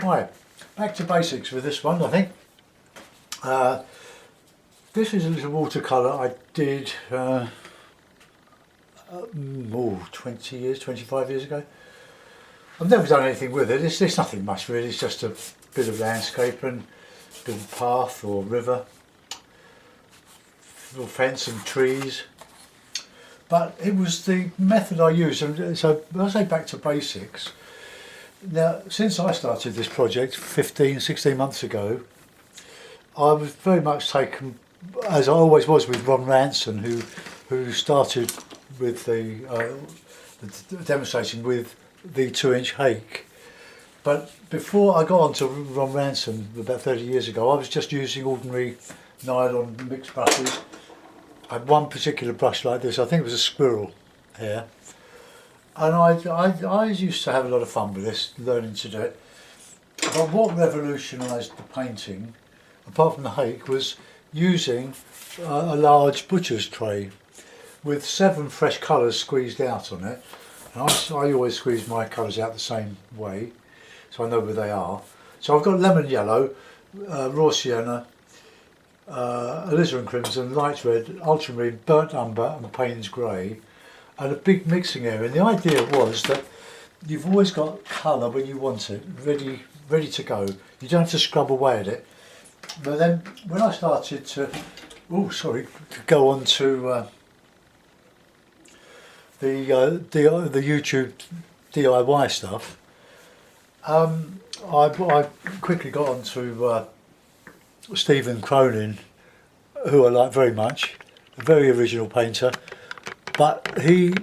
Right, back to basics with this one, I think. This is a little watercolour I did 20 years, 25 years ago. I've never done anything with it. It's nothing much really. It's just a bit of landscape and a bit of path or river, little fence and trees. But it was the method I used. And so when I say back to basics, now since I started this project 15, 16 months ago, I was very much taken, as I always was, with Ron Ranson, who started with the demonstration with the 2-inch hake. But before I got on to Ron Ranson about 30 years ago, I was just using ordinary nylon mixed brushes. I had one particular brush like this, I think it was a squirrel hair. And I used to have a lot of fun with this, learning to do it. But what revolutionised the painting, apart from the hake, was using a large butcher's tray with 7 fresh colours squeezed out on it. And I always squeeze my colours out the same way, so I know where they are. So I've got lemon yellow, raw sienna, alizarin crimson, light red, ultramarine, burnt umber and Payne's grey, and a big mixing area. And the idea was that you've always got colour when you want it, ready to go. You don't have to scrub away at it. But then when I started to go on to the YouTube DIY stuff, I quickly got onto Stephen Cronin, who I like very much, a very original painter, but he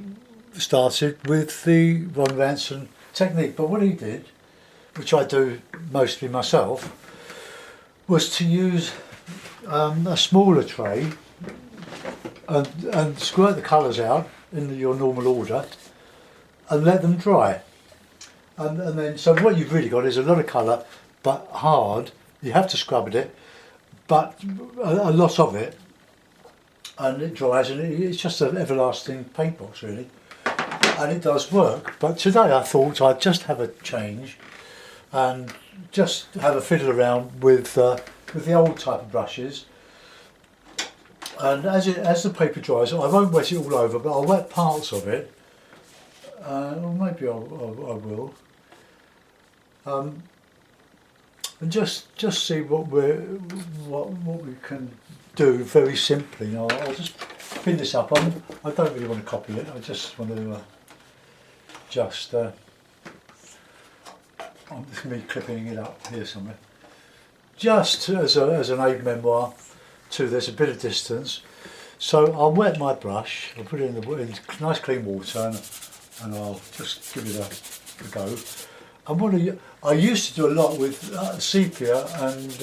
started with the Ron Ranson technique. But what he did, which I do mostly myself, was to use a smaller tray and squirt the colours out in your normal order and let them dry. And then, so what you've really got is a lot of colour, but hard. You have to scrub at it, but a lot of it, and it dries, and it's just an everlasting paint box really, and it does work. But today I thought I'd just have a change and just have a fiddle around with the old type of brushes. And as the paper dries, I won't wet it all over, but I'll wet parts of it. Or maybe I will. And just see what we can do very simply. Now, I'll just pin this up. I don't really want to copy it. I just want to this is me clipping it up here somewhere. Just as an aid memoir to there's a bit of distance. So I'll wet my brush, I'll put it in nice clean water and I'll just give it a go. And I used to do a lot with sepia and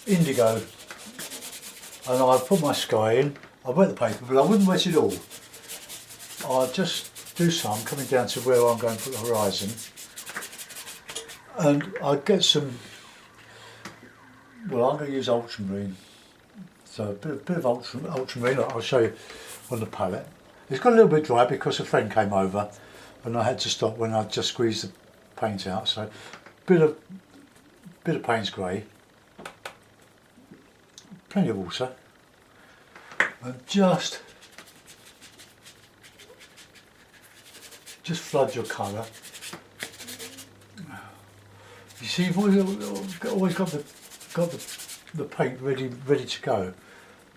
indigo. And I put my sky in, I wet the paper, but I wouldn't wet it all. I'd just do some coming down to where I'm going to put the horizon. And I'd get some, well, I'm going to use ultramarine. So a bit of ultramarine, I'll show you on the palette. It's got a little bit dry because a friend came over and I had to stop when I just squeezed the paint out. So bit of Payne's grey, plenty of water, and just flood your colour. You see, you've always got the paint ready to go.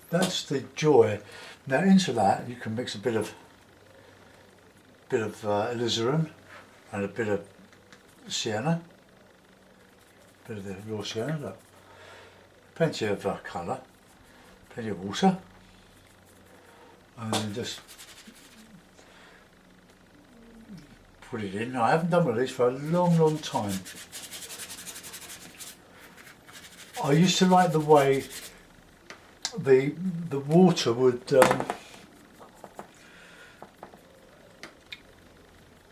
That's the joy. Now into that you can mix a bit of alizarin and a bit of sienna, bit of the raw sienna. Look, plenty of colour, plenty of water, and then just put it in. Now, I haven't done one of these for a long time. I used to like the way the water would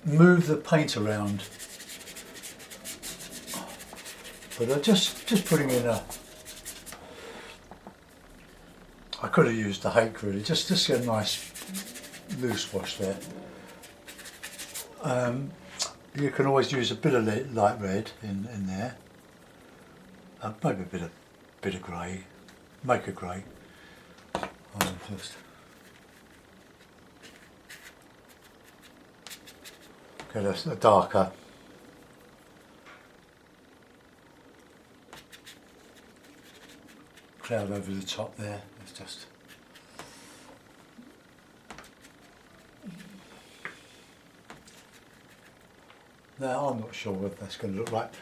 move the paint around, but I just putting in I could have used the hake really, just get a nice loose wash there. you can always use a bit of light red in there, maybe a bit of grey, make a grey. I'll just get a darker cloud over the top there. It's just now I'm not sure what that's going to look like,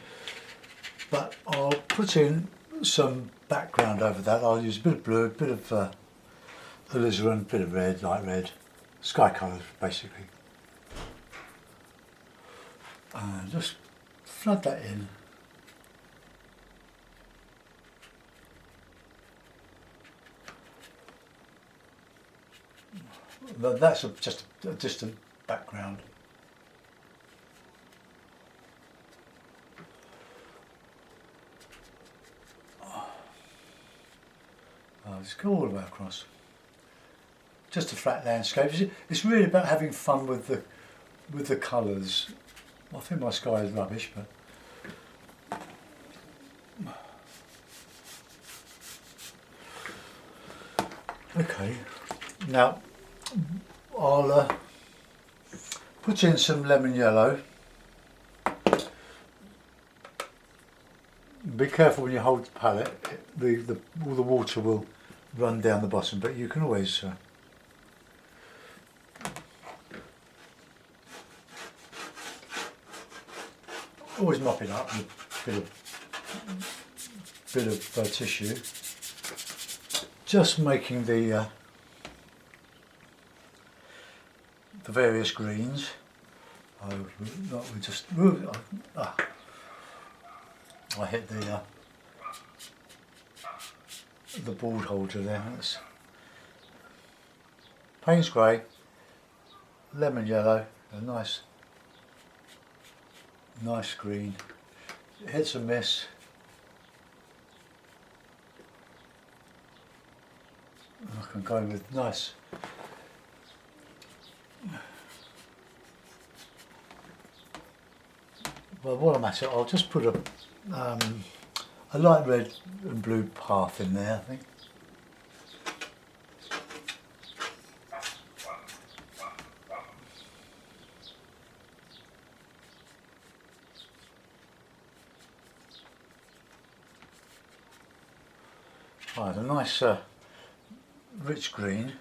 but I'll put in some background over that. I'll use a bit of blue, a bit of alizarin, a bit of red, light red, sky colours basically, and just flood that in. That's just a distant background. I'll just go all the way across. Just a flat landscape. It's really about having fun with the colours. I think my sky is rubbish, but okay. Now I'll put in some lemon yellow. Be careful when you hold the palette, all the water will run down the bottom, but you can always mop it up with a bit of tissue, just making the various greens. I hit the board holder there. That's Payne's grey, lemon yellow, a nice green. It hits and miss. I can go with nice. Well, while I'm at it, I'll just put a light red and blue path in there, I think. Right, a nice rich green.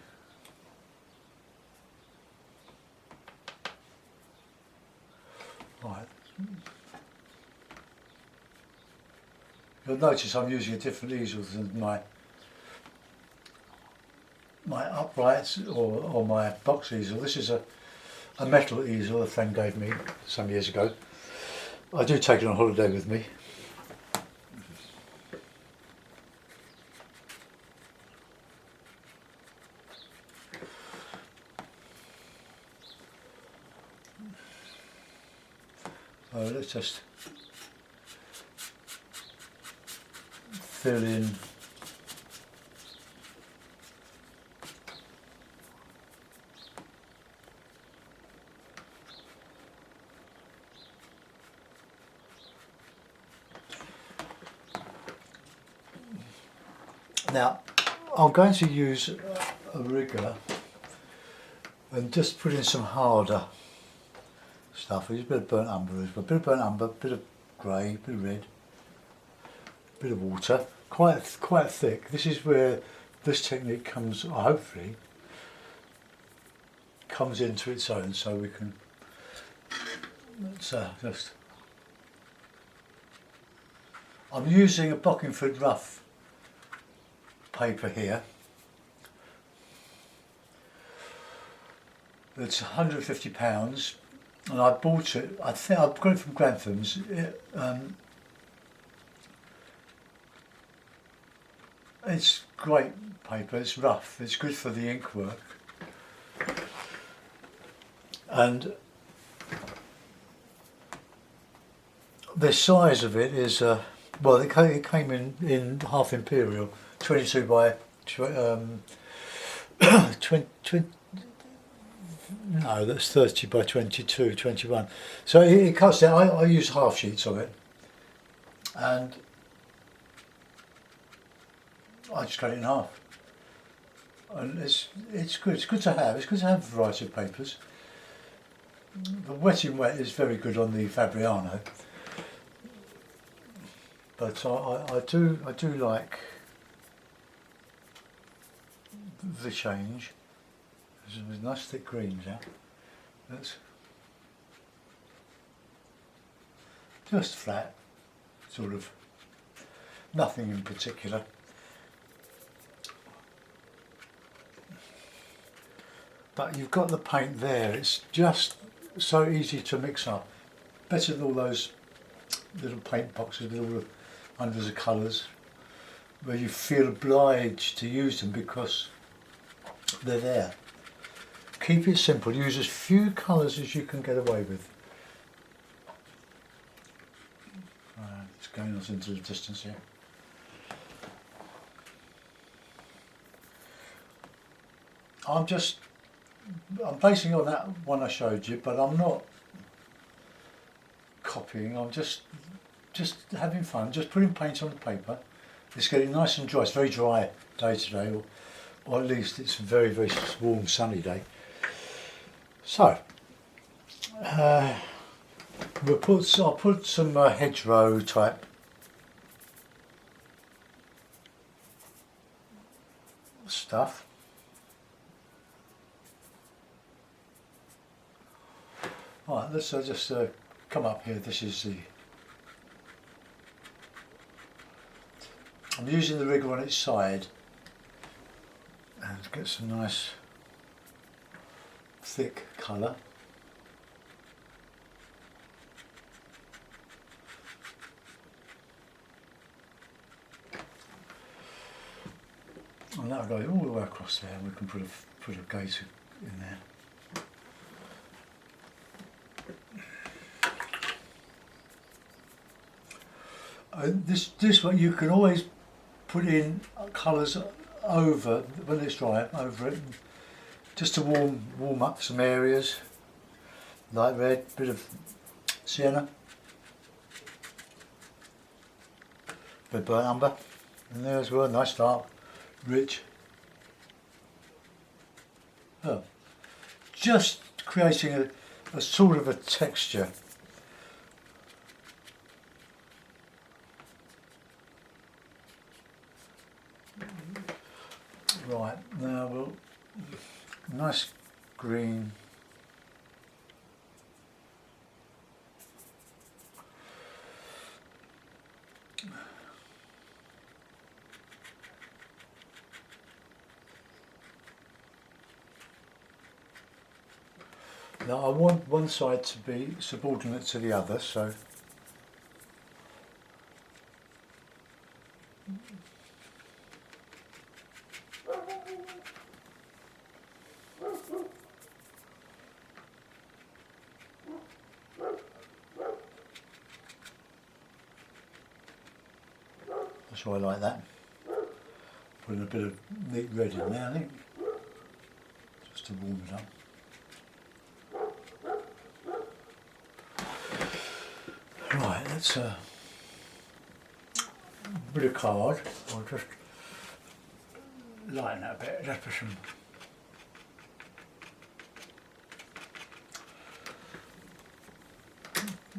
Right. You'll notice I'm using a different easel than my uprights or my box easel. This is a metal easel a friend gave me some years ago. I do take it on holiday with me. So let's just fill in now. I'm going to use a rigger and just put in some harder stuff. I use a bit of burnt umber, a bit of burnt umber, a bit of grey, a bit of red, a bit of water, quite thick. This is where this technique comes, hopefully, comes into its own. So we can, let's just, I'm using a Bockingford rough paper here. It's £150. And I bought it, I think I got it from Granthams. It's great paper, it's rough, it's good for the ink work. And the size of it is, well, it came in half imperial, 22 by 20, No, that's 30 by 22, 21. So it cuts down. I use half sheets of it, and I just cut it in half. And it's good. It's good to have. It's good to have a variety of papers. The wetting wet is very good on the Fabriano, but I do like the change. There's nice thick greens there. That's just flat, sort of nothing in particular. But you've got the paint there. It's just so easy to mix up. Better than all those little paint boxes with all the hundreds of colours, where you feel obliged to use them because they're there. Keep it simple. Use as few colours as you can get away with. It's going us into the distance here. I'm basing it on that one I showed you, but I'm not copying. I'm just having fun, just putting paint on the paper. It's getting nice and dry. It's very dry day today, or at least it's a very, very warm sunny day. So I'll put some hedgerow type stuff. Alright, let's just come up here. This is I'm using the rigger on its side and get some nice thick colour. And that'll go all the way across there. We can put a gate in there. This one you can always put in colours over when it's dry, over it, just to warm up some areas. Light red, bit of sienna, bit of burnt umber in there as well. Nice dark, rich. Oh, just creating a sort of a texture. Right, now we'll nice green. Now I want one side to be subordinate to the other, so that's why I like that. Putting a bit of neat red in there, I think, just to warm it up. Right, that's a bit of card. I'll just lighten that a bit. Just put some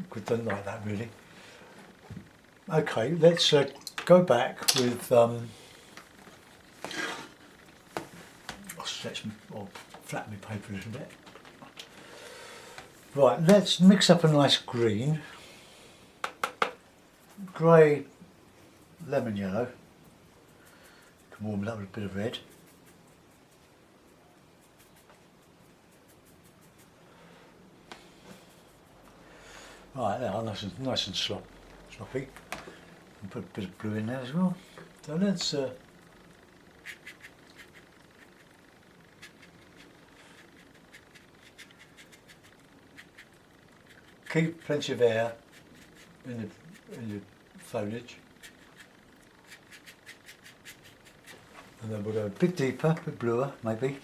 good, don't like that really. Okay, let's go back with I'll stretch or flatten my paper a little bit. Right, let's mix up a nice green, grey, lemon yellow. Can warm it up with a bit of red. Right, now nice and sloppy. And put a bit of blue in there as well. So let's keep plenty of air in the foliage, and then we'll go a bit deeper, a bit bluer maybe.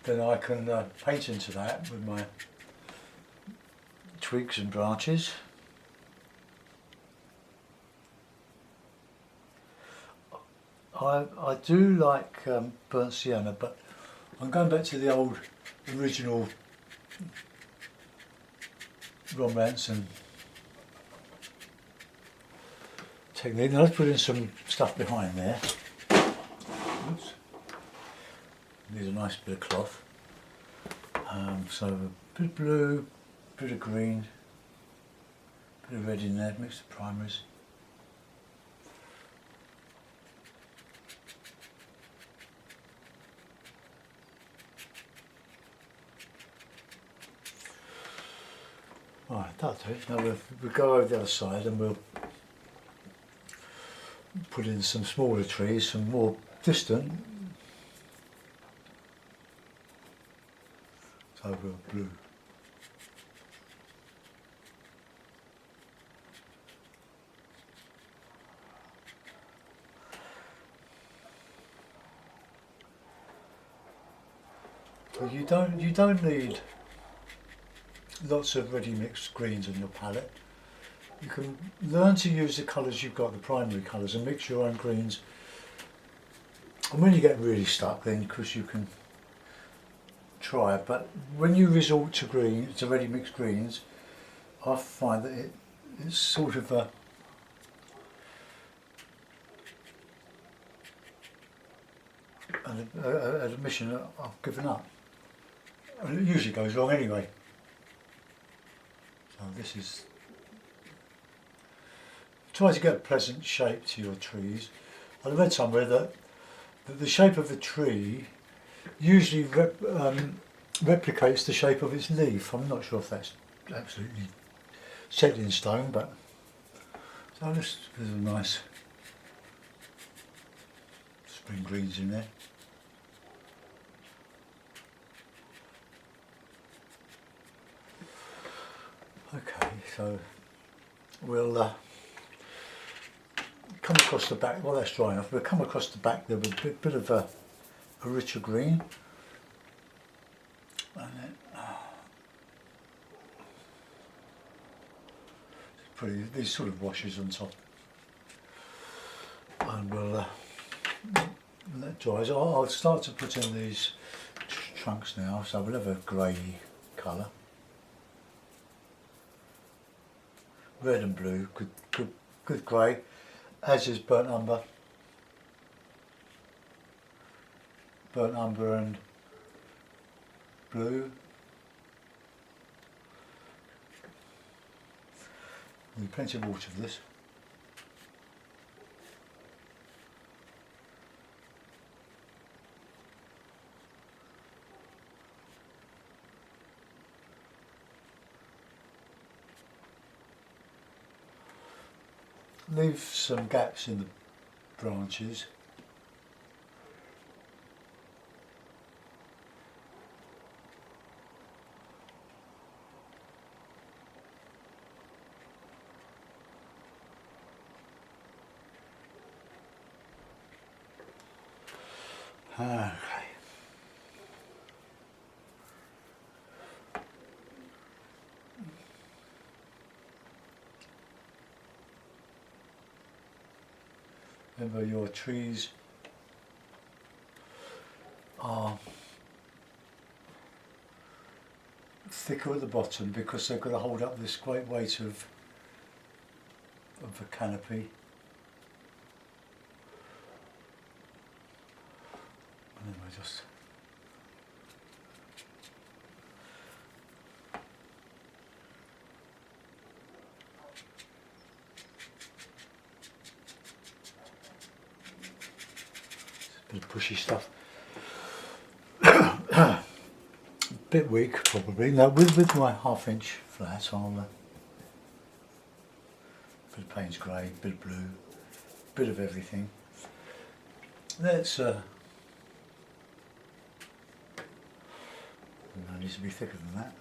then I can paint into that with my twigs and branches. I do like burnt sienna, but I'm going back to the old original romance and technique. Now let's put in some stuff behind there. Oops. Need a nice bit of cloth. So a bit of blue, bit of green, bit of red in there, mix the primaries. Alright, that'll do. Now we'll go over the other side and we'll put in some smaller trees, some more distant. So we'll blue. But you don't need lots of ready mixed greens in your palette. You can learn to use the colours you've got, the primary colours, and mix your own greens. And when you get really stuck, then of course you can try. But when you resort to ready mixed greens, I find that it's sort of an admission that I've given up. And it usually goes wrong anyway. So this is, try to get a pleasant shape to your trees. I read somewhere that the shape of a tree usually replicates the shape of its leaf. I'm not sure if that's absolutely set in stone, but so there's a nice spring greens in there. Okay, so we'll come across the back. Well, that's dry enough. We'll come across the back there with a bit of a richer green, and then pretty these sort of washes on top, and we'll let it dry. So I'll start to put in these trunks now. So we'll have a grey colour. Red and blue, good grey, as is burnt umber and blue. Need plenty of water for this. Leave some gaps in the branches. Okay. Remember, your trees are thicker at the bottom because they've got to hold up this great weight of the canopy. And then we just bit of pushy stuff. Bit weak probably. Now with my 1/2 inch flat, I'll bit of Payne's grey, bit of blue, bit of everything. Let's no, it needs to be thicker than that.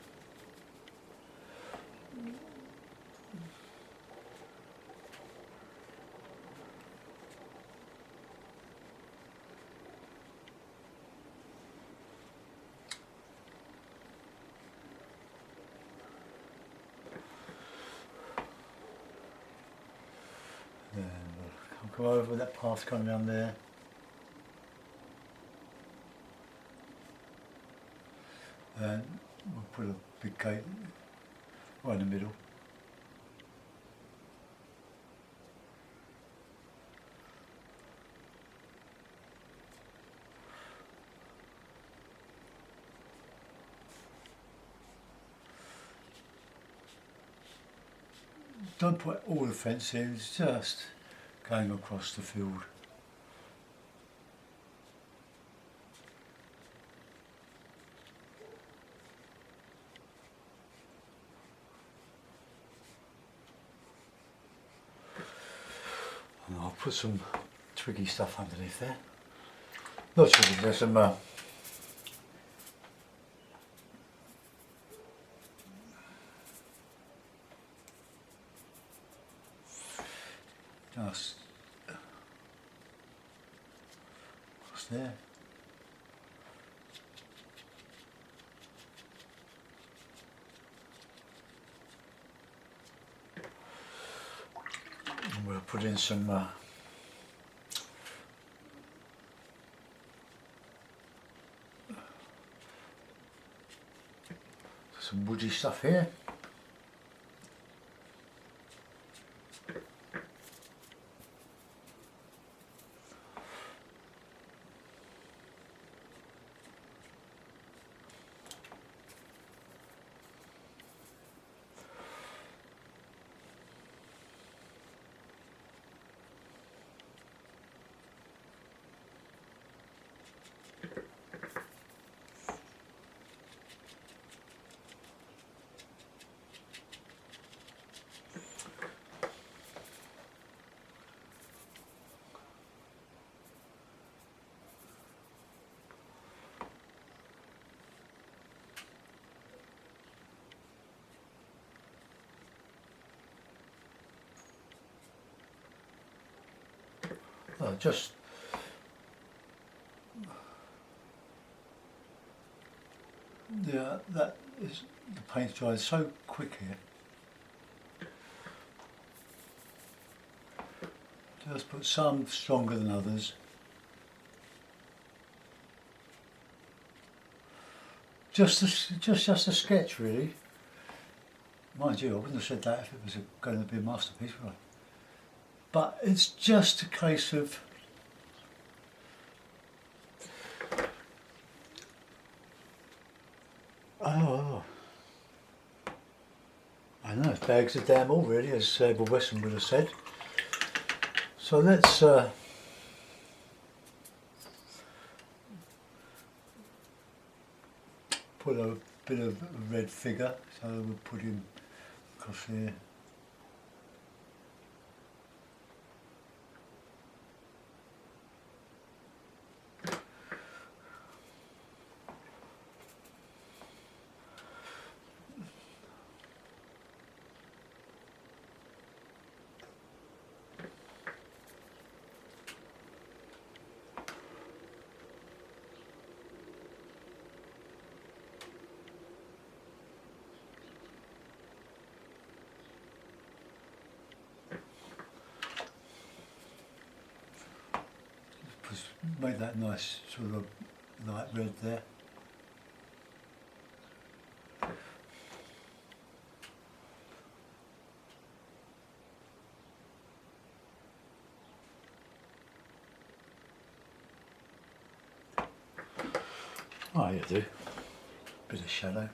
come over that path coming down there. And we'll put a big gate right in the middle. Don't put all the fence in, it's just going across the field. And I'll put some twiggy stuff underneath there. Not twiggy, there's some just across there. And we'll put in some woody stuff here. Just that is, the paint dries so quick here. Just put some stronger than others. Just a sketch, really. Mind you, I wouldn't have said that if it was going to be a masterpiece, would I? But it's just a case of I know, bags of damn all, really, as Abel Wesson would have said. So let's put a bit of a red figure, so we'll put him across here. Make that nice sort of light red there. Oh, you do. Bit of shadow.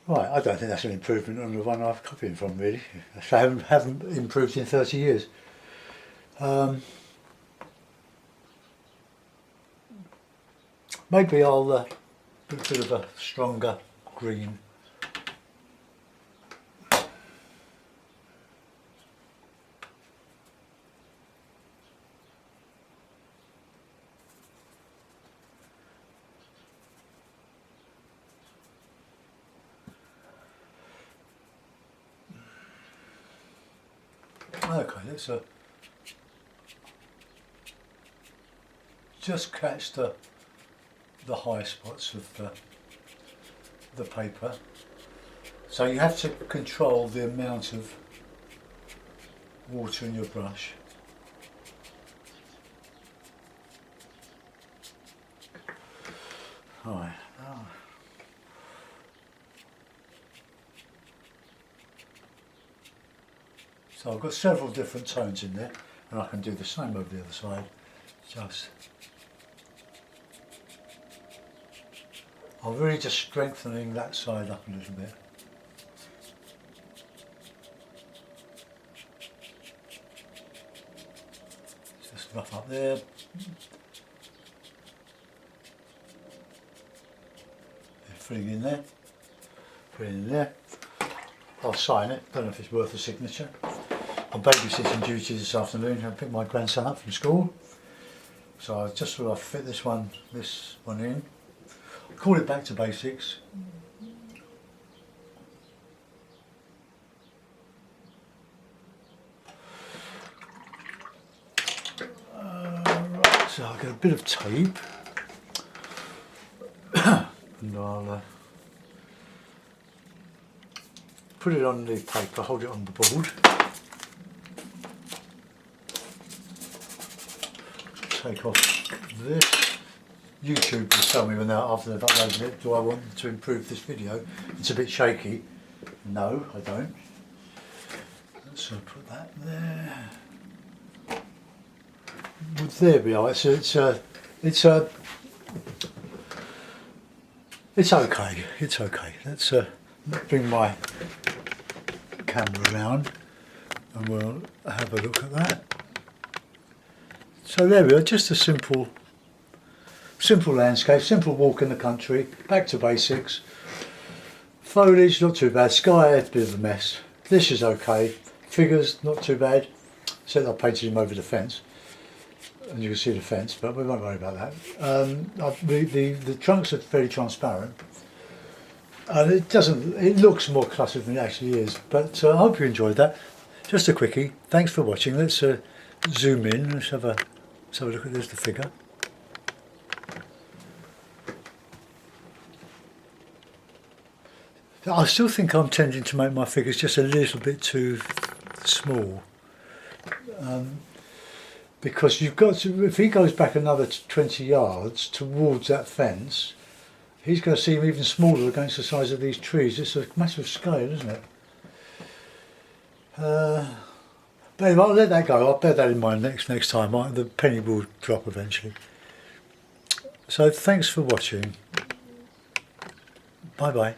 Right, I don't think that's an improvement on the one I've copied from, really. I haven't improved in 30 years. Maybe I'll put a bit of a stronger green. Okay, let's just catch the high spots of the paper. So you have to control the amount of water in your brush. Right. Oh. So I've got several different tones in there, and I can do the same over the other side. Just, I'm really just strengthening that side up a little bit. Just rough up there. Filling in there, put it in there. I'll sign it, don't know if it's worth a signature. I'm babysitting duty this afternoon. I picked my grandson up from school. So I just thought I'd fit this one in. Call it Back to Basics. Right, so I'll get a bit of tape. And I'll put it on the paper, hold it on the board. Take off this. YouTube will tell me when after they've uploaded it, do I want to improve this video? It's a bit shaky. No, I don't. So put that there. Well, there we are. It's okay. It's okay. Let's bring my camera around and we'll have a look at that. So there we are. Just a simple landscape, simple walk in the country. Back to basics. Foliage not too bad. Sky a bit of a mess. This is okay. Figures not too bad. Except I painted him over the fence. And you can see the fence, but we won't worry about that. The trunks are very transparent, and it looks more cluttered than it actually is. But I hope you enjoyed that. Just a quickie. Thanks for watching. Let's zoom in. Let's have a look at this. The figure. I still think I'm tending to make my figures just a little bit too small. Because you've got to, if he goes back another 20 yards towards that fence, he's going to seem even smaller against the size of these trees. It's a massive scale, isn't it? But anyway, I'll let that go. I'll bear that in mind next time. The penny will drop eventually. So thanks for watching. Bye bye.